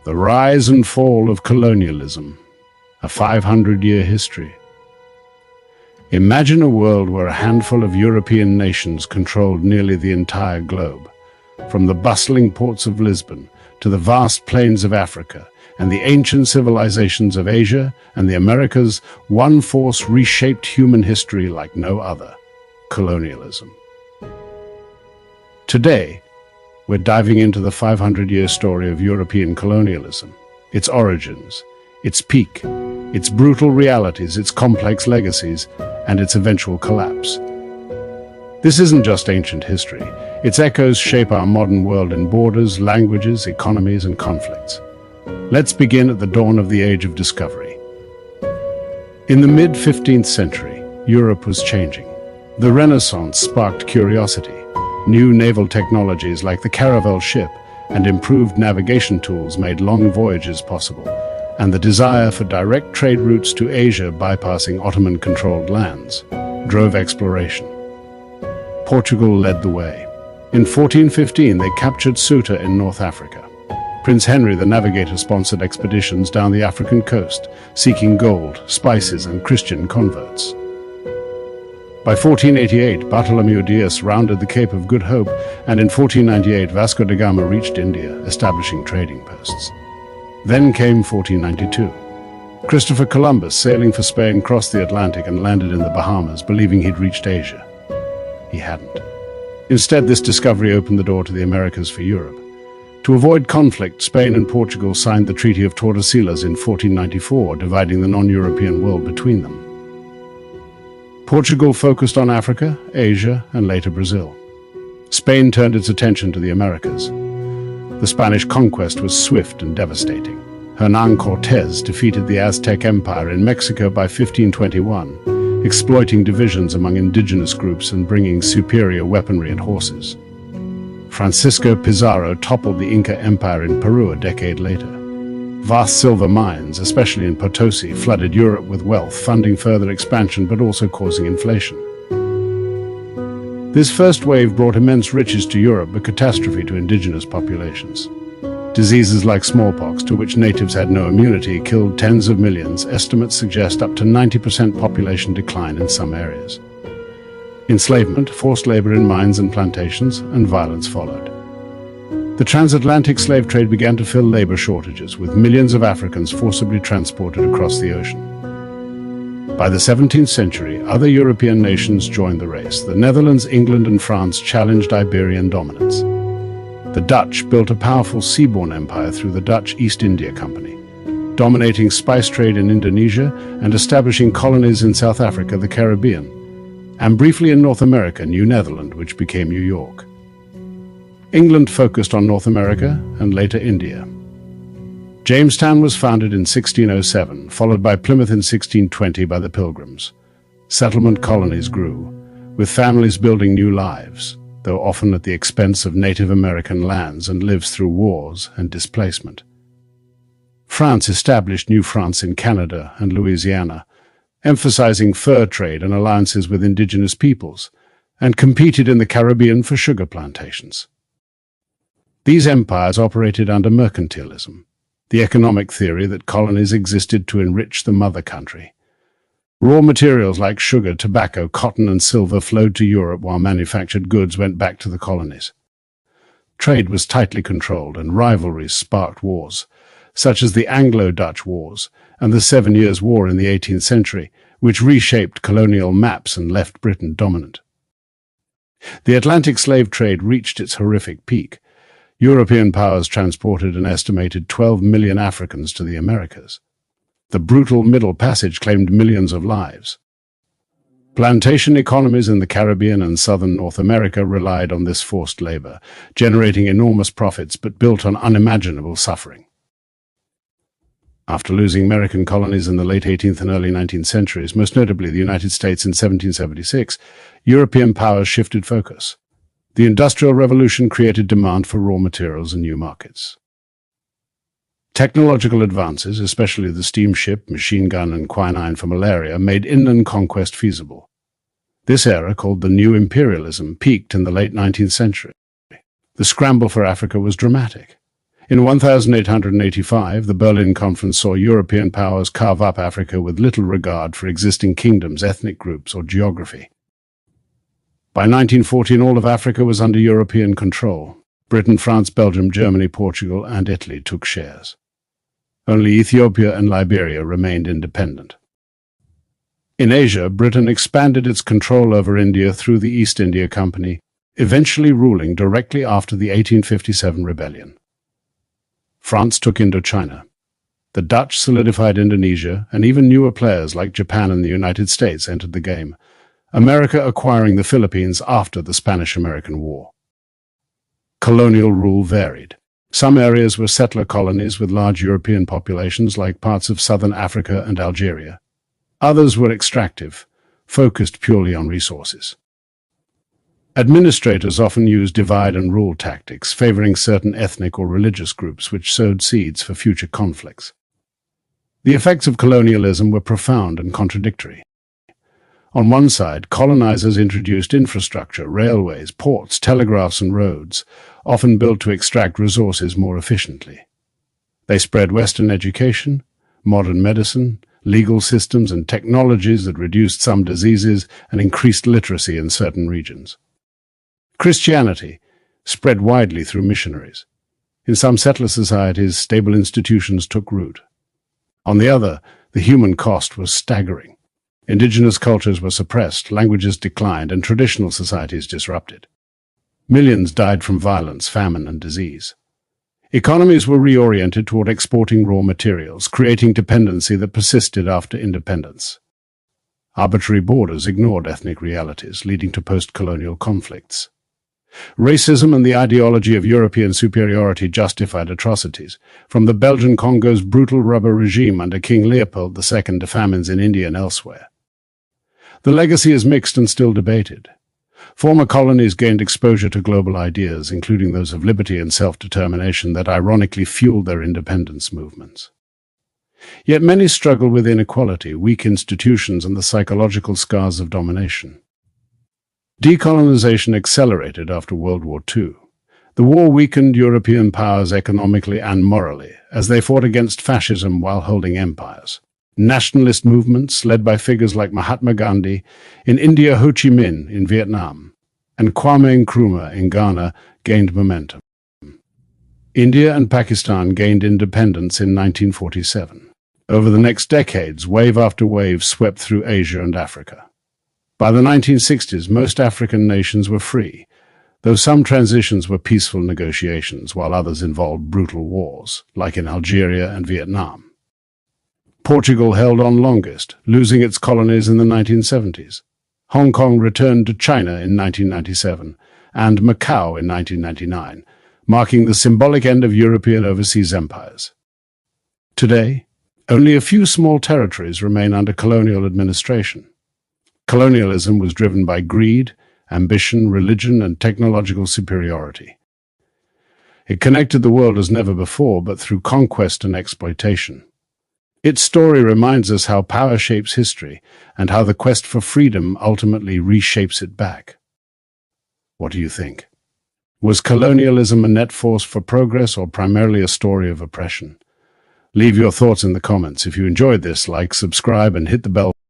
The Rise and Fall of Colonialism, a 500-year history. Imagine a world where a handful of European nations controlled nearly the entire globe, from the bustling ports of Lisbon to the vast plains of Africa and the ancient civilizations of Asia and the Americas. One force reshaped human history like no other: colonialism. Today, we're diving into the 500-year story of European colonialism, its origins, its peak, its brutal realities, its complex legacies, and its eventual collapse. This isn't just ancient history. Its echoes shape our modern world in borders, languages, economies, and conflicts. Let's begin at the dawn of the Age of Discovery. In the mid-15th century, Europe was changing. The Renaissance sparked curiosity. New naval technologies like the caravel ship and improved navigation tools made long voyages possible, and the desire for direct trade routes to Asia bypassing Ottoman-controlled lands drove exploration. Portugal led the way. In 1415, they captured Ceuta in North Africa. Prince Henry the Navigator sponsored expeditions down the African coast, seeking gold, spices, and Christian converts. By 1488, Bartholomew Dias rounded the Cape of Good Hope, and in 1498, Vasco da Gama reached India, establishing trading posts. Then came 1492. Christopher Columbus, sailing for Spain, crossed the Atlantic and landed in the Bahamas, believing he'd reached Asia. He hadn't. Instead, this discovery opened the door to the Americas for Europe. To avoid conflict, Spain and Portugal signed the Treaty of Tordesillas in 1494, dividing the non-European world between them. Portugal focused on Africa, Asia, and later Brazil. Spain turned its attention to the Americas. The Spanish conquest was swift and devastating. Hernán Cortés defeated the Aztec Empire in Mexico by 1521, exploiting divisions among indigenous groups and bringing superior weaponry and horses. Francisco Pizarro toppled the Inca Empire in Peru a decade later. Vast silver mines, especially in Potosi, flooded Europe with wealth, funding further expansion but also causing inflation. This first wave brought immense riches to Europe, but catastrophe to indigenous populations. Diseases like smallpox, to which natives had no immunity, killed tens of millions. Estimates suggest up to 90% population decline in some areas. Enslavement, forced labor in mines and plantations, and violence followed. The transatlantic slave trade began to fill labor shortages, with millions of Africans forcibly transported across the ocean. By the 17th century, other European nations joined the race. The Netherlands, England, and France challenged Iberian dominance. The Dutch built a powerful seaborne empire through the Dutch East India Company, dominating spice trade in Indonesia and establishing colonies in South Africa, the Caribbean, and briefly in North America, New Netherland, which became New York. England focused on North America and later India. Jamestown was founded in 1607, followed by Plymouth in 1620 by the Pilgrims. Settlement colonies grew, with families building new lives, though often at the expense of Native American lands and lives through wars and displacement. France established New France in Canada and Louisiana, emphasizing fur trade and alliances with indigenous peoples, and competed in the Caribbean for sugar plantations. These empires operated under mercantilism, the economic theory that colonies existed to enrich the mother country. Raw materials like sugar, tobacco, cotton, and silver flowed to Europe, while manufactured goods went back to the colonies. Trade was tightly controlled, and rivalries sparked wars, such as the Anglo-Dutch Wars and the 7 Years' War in the 18th century, which reshaped colonial maps and left Britain dominant. The Atlantic slave trade reached its horrific peak. European powers transported an estimated 12 million Africans to the Americas. The brutal Middle Passage claimed millions of lives. Plantation economies in the Caribbean and southern North America relied on this forced labor, generating enormous profits but built on unimaginable suffering. After losing American colonies in the late 18th and early 19th centuries, most notably the United States in 1776, European powers shifted focus. The Industrial Revolution created demand for raw materials and new markets. Technological advances, especially the steamship, machine gun, and quinine for malaria, made inland conquest feasible. This era, called the New Imperialism, peaked in the late 19th century. The scramble for Africa was dramatic. In 1885, the Berlin Conference saw European powers carve up Africa with little regard for existing kingdoms, ethnic groups, or geography. By 1914, all of Africa was under European control. Britain, France, Belgium, Germany, Portugal, and Italy took shares. Only Ethiopia and Liberia remained independent. In Asia, Britain expanded its control over India through the East India Company, eventually ruling directly after the 1857 rebellion. France took Indochina. The Dutch solidified Indonesia, and even newer players like Japan and the United States entered the game, America acquiring the Philippines after the Spanish-American War. Colonial rule varied. Some areas were settler colonies with large European populations, like parts of southern Africa and Algeria. Others were extractive, focused purely on resources. Administrators often used divide-and-rule tactics, favoring certain ethnic or religious groups, which sowed seeds for future conflicts. The effects of colonialism were profound and contradictory. On one side, colonizers introduced infrastructure, railways, ports, telegraphs, and roads, often built to extract resources more efficiently. They spread Western education, modern medicine, legal systems, and technologies that reduced some diseases and increased literacy in certain regions. Christianity spread widely through missionaries. In some settler societies, stable institutions took root. On the other, the human cost was staggering. Indigenous cultures were suppressed, languages declined, and traditional societies disrupted. Millions died from violence, famine, and disease. Economies were reoriented toward exporting raw materials, creating dependency that persisted after independence. Arbitrary borders ignored ethnic realities, leading to post-colonial conflicts. Racism and the ideology of European superiority justified atrocities, from the Belgian Congo's brutal rubber regime under King Leopold II to famines in India and elsewhere. The legacy is mixed and still debated. Former colonies gained exposure to global ideas, including those of liberty and self-determination, that ironically fueled their independence movements. Yet many struggle with inequality, weak institutions, and the psychological scars of domination. Decolonization accelerated after World War II. The war weakened European powers economically and morally, as they fought against fascism while holding empires. Nationalist movements, led by figures like Mahatma Gandhi, in India Ho Chi Minh in Vietnam, and Kwame Nkrumah in Ghana, gained momentum. India and Pakistan gained independence in 1947. Over the next decades, wave after wave swept through Asia and Africa. By the 1960s, most African nations were free, though some transitions were peaceful negotiations, while others involved brutal wars, like in Algeria and Vietnam. Portugal held on longest, losing its colonies in the 1970s. Hong Kong returned to China in 1997, and Macau in 1999, marking the symbolic end of European overseas empires. Today, only a few small territories remain under colonial administration. Colonialism was driven by greed, ambition, religion, and technological superiority. It connected the world as never before, but through conquest and exploitation. Its story reminds us how power shapes history, and how the quest for freedom ultimately reshapes it back. What do you think? Was colonialism a net force for progress, or primarily a story of oppression? Leave your thoughts in the comments. If you enjoyed this, like, subscribe, and hit the bell